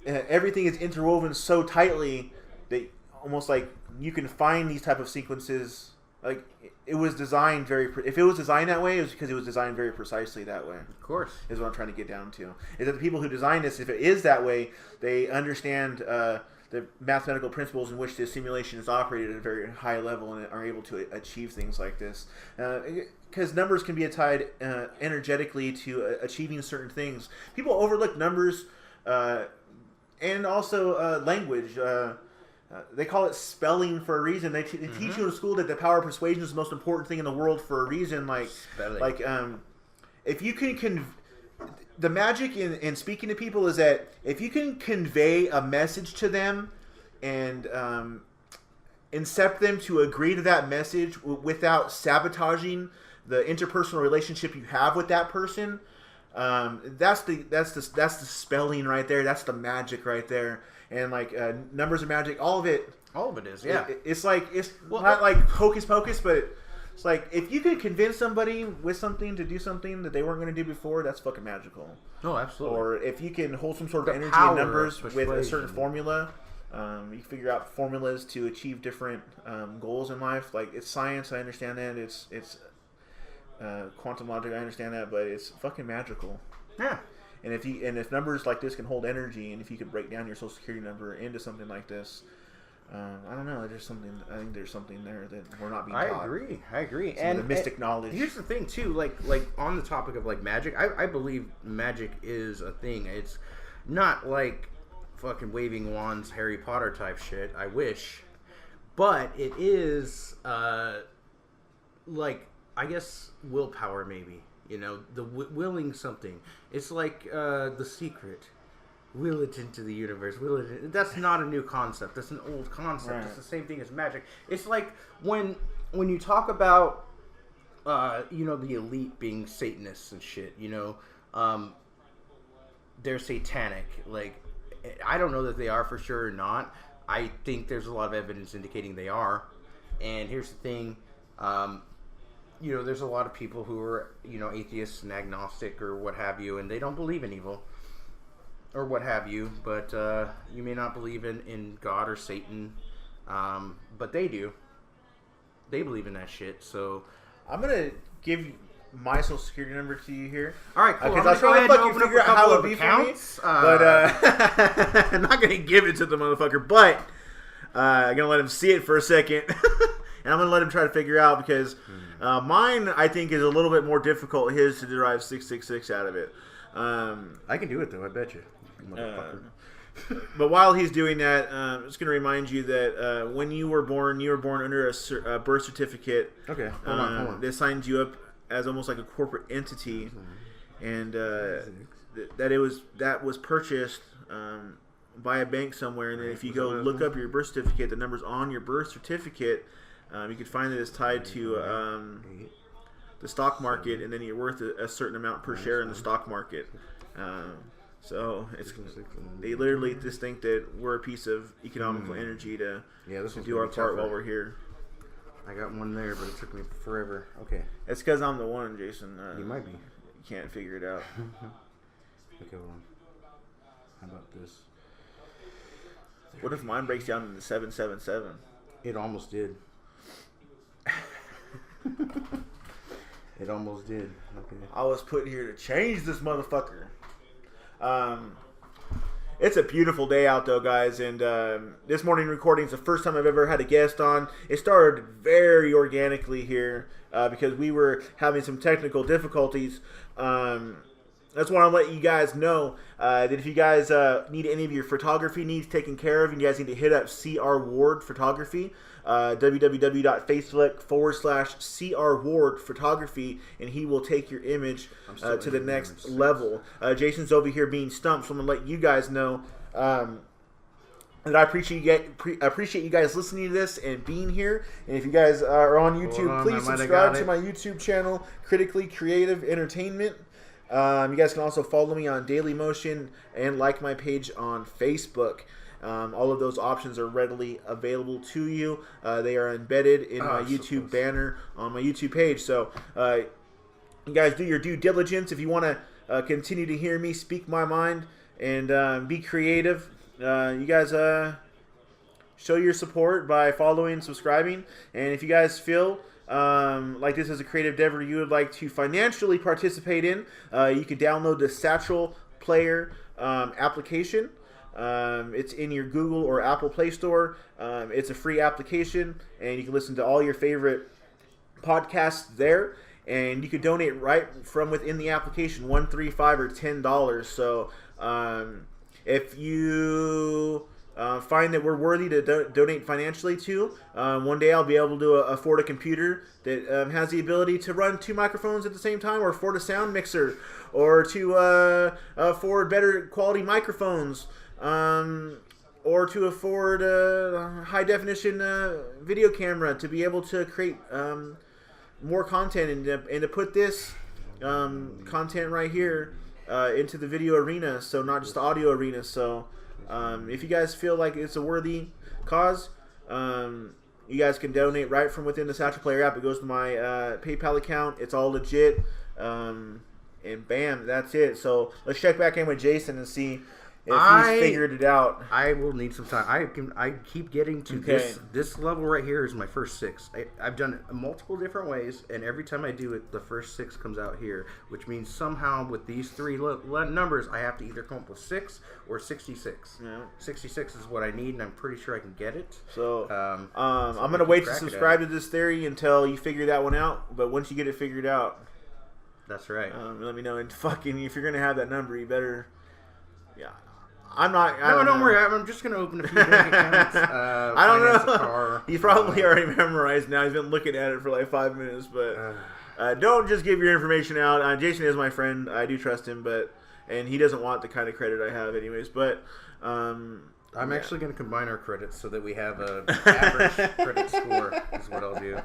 everything is interwoven so tightly that almost like you can find these type of sequences. Like it was designed if it was designed that way, it was because it was designed very precisely that way. Of course. Is what I'm trying to get down to. Is that the people who designed this, if it is that way, they understand the mathematical principles in which this simulation is operated at a very high level and are able to achieve things like this. Because numbers can be tied energetically to achieving certain things. People overlook numbers and also language. They call it spelling for a reason. They teach you in school that the power of persuasion is the most important thing in the world for a reason. If you can the magic in speaking to people is that if you can convey a message to them and incep them to agree to that message without sabotaging the interpersonal relationship you have with that person, that's the spelling right there. That's the magic right there. And like numbers and magic, all of it is, yeah. It's not like hocus pocus, but it's like if you can convince somebody with something to do something that they weren't going to do before, that's fucking magical. No, absolutely. Or if you can hold some sort of The energy power in numbers of with a persuasion. certain formula, you can figure out formulas to achieve different goals in life. Like it's science, I understand that. It's quantum logic, I understand that, but it's fucking magical. Yeah. And if numbers like this can hold energy, and if you could break down your social security number into something like this, I don't know. I think there's something there that we're not being taught. I agree. And the mystic knowledge. Here's the thing too, like on the topic of like magic, I believe magic is a thing. It's not like fucking waving wands, Harry Potter type shit. I wish, but it is like I guess willpower maybe. You know, the willing something. It's like The Secret. Will it into the universe. Will it? That's not a new concept. That's an old concept. Right. It's the same thing as magic. It's like when you talk about, the elite being Satanists and shit. They're satanic. Like, I don't know that they are for sure or not. I think there's a lot of evidence indicating they are. And here's the thing. There's a lot of people who are, atheists and agnostic or what have you, and they don't believe in evil or what have you, but you may not believe in God or Satan, but they do. They believe in that shit, so... I'm going to give my social security number to you here. All right, cool. Because I was trying to fucking figure out how it would be accounts. For me, but I'm not going to give it to the motherfucker, but I'm going to let him see it for a second. And I'm going to let him try to figure out because mine, I think, is a little bit more difficult. His to derive 666 out of it. I can do it, though. I bet you. Motherfucker. But while he's doing that, I'm just going to remind you that when you were born under a birth certificate. Okay, hold on. They signed you up as almost like a corporate entity. and that was purchased by a bank somewhere. And then if you go look up your birth certificate, the number's on your birth certificate. You can find that it's tied to the stock market, and then you're worth a certain amount per share in the stock market. So they literally just think that we're a piece of economical energy to do our part while we're here. I got one there, but it took me forever. Okay. It's because I'm the one, Jason. You might be. You can't figure it out. Okay, hold on. How about this? What if mine breaks down into 777? It almost did. It almost did. Okay. I was put here to change this motherfucker. It's a beautiful day out though, guys, and this morning recording is the first time I've ever had a guest on. It started very organically here because we were having some technical difficulties. That's why I'll let you guys know that if you guys need any of your photography needs taken care of, you guys need to hit up CR Ward Photography, www.facebook.com/CR Ward Photography, and he will take your image to the next level. Jason's over here being stumped, so I'm going to let you guys know that I appreciate you guys listening to this and being here. And if you guys are on YouTube, please subscribe to my YouTube channel, Critically Creative Entertainment. You guys can also follow me on Daily Motion and like my page on Facebook. All of those options are readily available to you. They are embedded in my YouTube banner on my YouTube page. So you guys do your due diligence. If you want to continue to hear me speak my mind and be creative, you guys show your support by following and subscribing. And if you guys feel like this is a creative endeavor you would like to financially participate in, you can download the Satchel Player application. It's in your Google or Apple Play Store. It's a free application, and you can listen to all your favorite podcasts there. And you can donate right from within the application, $1, $3, $5, or $10. So if you find that we're worthy to donate financially to, one day I'll be able to afford a computer that has the ability to run 2 microphones at the same time, or afford a sound mixer, or to afford better quality microphones, or to afford a high definition video camera to be able to create more content and to put this content right here into the video arena, so not just the audio arena. So if you guys feel like it's a worthy cause, you guys can donate right from within the Satchel Player app. It goes to my PayPal account. It's all legit, and bam, that's it. So let's check back in with Jason and see if he's figured it out. I will need some time. I keep getting to this level right here is my first 6. I've done it multiple different ways, and every time I do it, the first 6 comes out here, which means somehow with these 3 numbers, I have to either come up with 6 or 66. Yeah. 66 is what I need, and I'm pretty sure I can get it. So I'm going to wait to subscribe to this theory until you figure that one out, but once you get it figured out, that's right. Let me know. And fucking, if you're going to have that number, you better... Yeah. Don't worry. I'm just going to open a few bank accounts. I don't know. He's probably already memorized now. He's been looking at it for like 5 minutes. But don't just give your information out. Jason is my friend. I do trust him, and he doesn't want the kind of credit I have anyways. But I'm actually going to combine our credits so that we have a average credit score is what I'll do.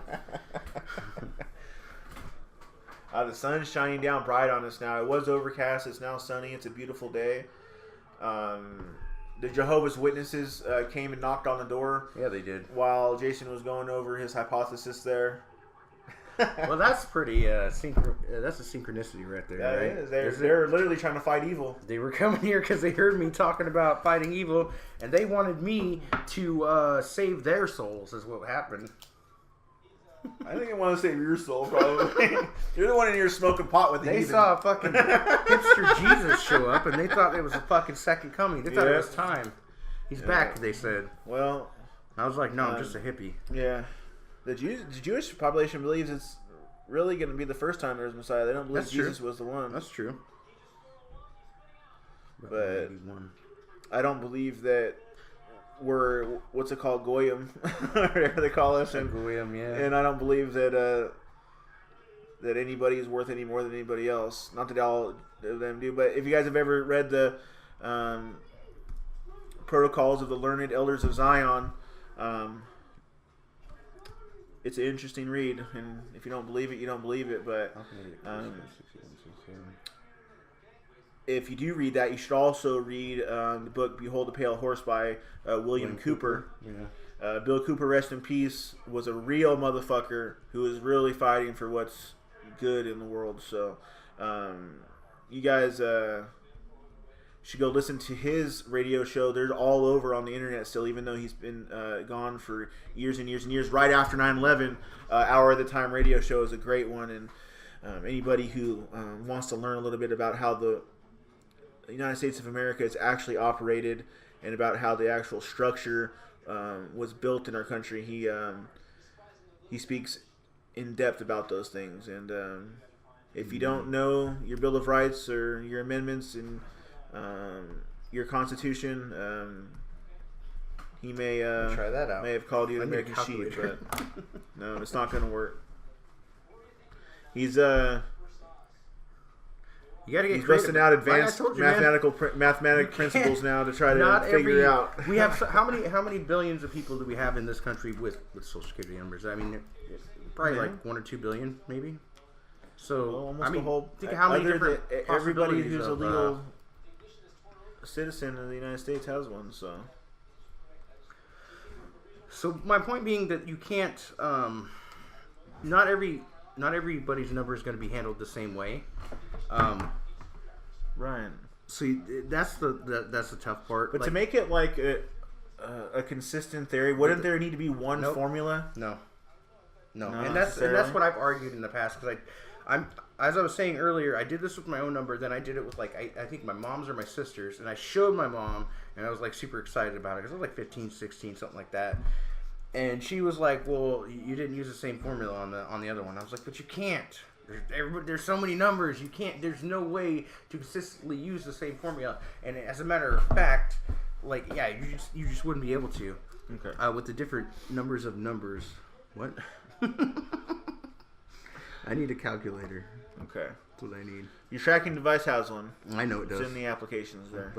The sun's shining down bright on us now. It was overcast. It's now sunny. It's a beautiful day. The Jehovah's Witnesses came and knocked on the door. Yeah, they did. While Jason was going over his hypothesis there. Well, that's pretty that's a synchronicity right there. That right? is. They're literally trying to fight evil. They were coming here because they heard me talking about fighting evil, and they wanted me to save their souls. Is what happened. I think I want to save your soul, probably. You're the one in here smoking pot with the They heathen. saw a fucking hipster Jesus show up, and they thought it was a fucking second coming. They thought it was time. He's back, they said. Well, I was like, no, I'm just a hippie. Yeah. The Jewish population believes it's really going to be the first time there's a Messiah. They don't believe Jesus was the one. That's true. But I don't believe that we're, what's it called, Goyim, whatever they call us. Goyim, yeah. And I don't believe that that anybody is worth any more than anybody else. Not that all of them do, but if you guys have ever read the Protocols of the Learned Elders of Zion, it's an interesting read, and if you don't believe it, you don't believe it. But if you do read that, you should also read the book "Behold the Pale Horse" by William Cooper. Yeah. Bill Cooper, rest in peace, was a real motherfucker who was really fighting for what's good in the world. So, you guys should go listen to his radio show. They're all over on the internet still, even though he's been gone for years and years and years. Right after 9/11, Hour of the Time radio show is a great one. And anybody who wants to learn a little bit about how the United States of America is actually operated and about how the actual structure was built in our country, he speaks in depth about those things. And if you don't know your Bill of Rights or your amendments and your Constitution, he may try that out. May have called you an American sheep, but no, it's not going to work. He's you gotta get he's busting out advanced mathematical principles now to try to figure out. We have how many billions of people do we have in this country with Social Security numbers? I mean, probably like 1 or 2 billion, maybe. So I mean, think of how many different everybody who's a legal citizen of the United States has one. So my point being that you can't. Not everybody's number is going to be handled the same way. Right. So that's the tough part. But to make it like a consistent theory, wouldn't there need to be one formula? No, and that's what I've argued in the past, because I'm as I was saying earlier, I did this with my own number. Then I did it with I think my mom's or my sister's, and I showed my mom, and I was like super excited about it because I was like 15, 16, something like that. And she was like, "Well, you didn't use the same formula on the other one." I was like, "But you can't. There's so many numbers. You can't. There's no way to consistently use the same formula." And as a matter of fact, you just wouldn't be able to. Okay. With the different numbers of numbers. What? I need a calculator. Okay. That's what I need. Your tracking device has one. I know it does. It's in the applications there.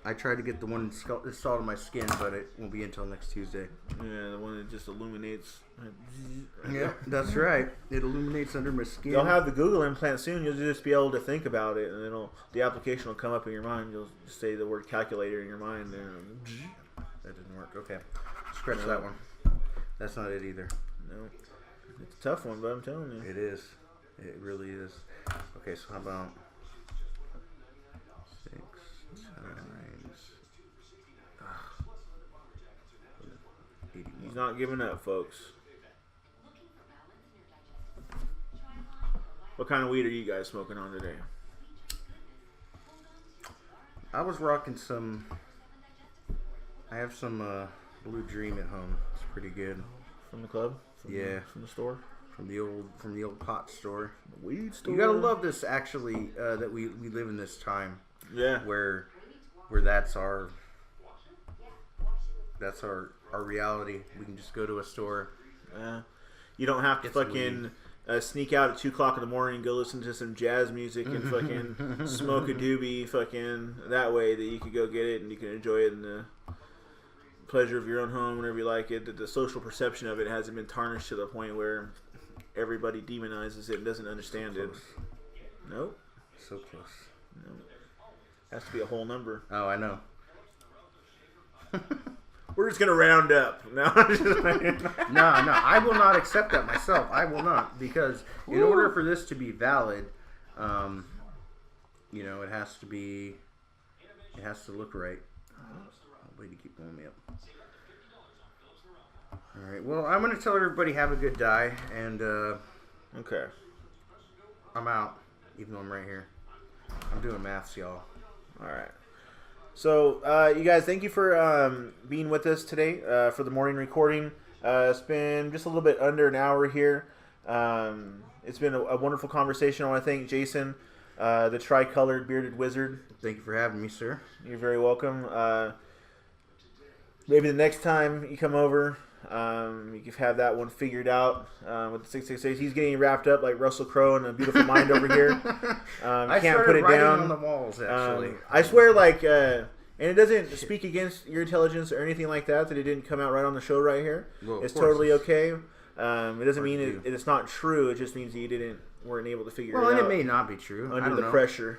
I tried to get the one installed on my skin, but it won't be until next Tuesday. Yeah, the one that just illuminates. Yeah, that's right. It illuminates under my skin. They'll have the Google implant soon. You'll just be able to think about it, and then the application will come up in your mind. You'll say the word calculator in your mind. And that didn't work. Okay. Scratch that one. That's not it either. No. It's a tough one, but I'm telling you. It is. It really is. Okay, so how about 6 times 81. He's not giving up, folks. What kind of weed are you guys smoking on today? I was rocking some. I have some Blue Dream at home. It's pretty good. From the club? From the store? From the old pot store. The weed store. You gotta love this, actually, that we live in this time. Yeah. Where that's our reality. We can just go to a store. You don't have to fucking sneak out at 2 o'clock in the morning and go listen to some jazz music and fucking smoke a doobie fucking that way, that you could go get it and you can enjoy it in the pleasure of your own home whenever you like it. The social perception of it hasn't been tarnished to the point where everybody demonizes it and doesn't understand it. Nope. So close. Nope. Has to be a whole number. Oh, I know. We're just gonna round up. No, no, I will not accept that myself. I will not, because in order for this to be valid, it has to look right. Way to keep pulling me up. All right. Well, I'm gonna tell everybody have a good die, and okay. I'm out, even though I'm right here. I'm doing maths, y'all. All right. So, you guys, thank you for being with us today for the morning recording. It's been just a little bit under an hour here. It's been a wonderful conversation. I want to thank Jason, the tricolored bearded wizard. Thank you for having me, sir. You're very welcome. Maybe the next time you come over, You can have that one figured out with the 666. He's getting wrapped up like Russell Crowe in A Beautiful Mind over here. I can't put it down on the walls, actually. I swear, and it doesn't speak against your intelligence or anything like that it didn't come out right on the show right here. Well, it's totally okay. It doesn't mean it's not true. It just means you weren't able to figure it out. Well, and it may not be true. Under the pressure.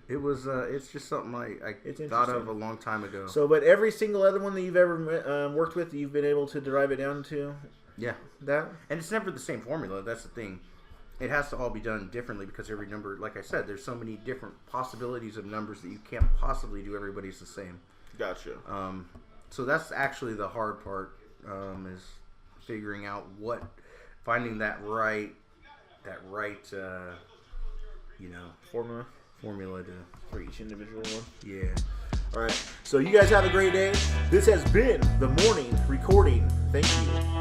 It was. It's just something I thought of a long time ago. So, but every single other one that you've ever worked with, you've been able to derive it down to. Yeah. That. And it's never the same formula. That's the thing. It has to all be done differently because every number, like I said, there's so many different possibilities of numbers that you can't possibly do everybody's the same. Gotcha. So that's actually the hard part, is figuring out finding that right, formula for each individual one. Yeah. All right. So you guys have a great day. This has been the morning recording. Thank you.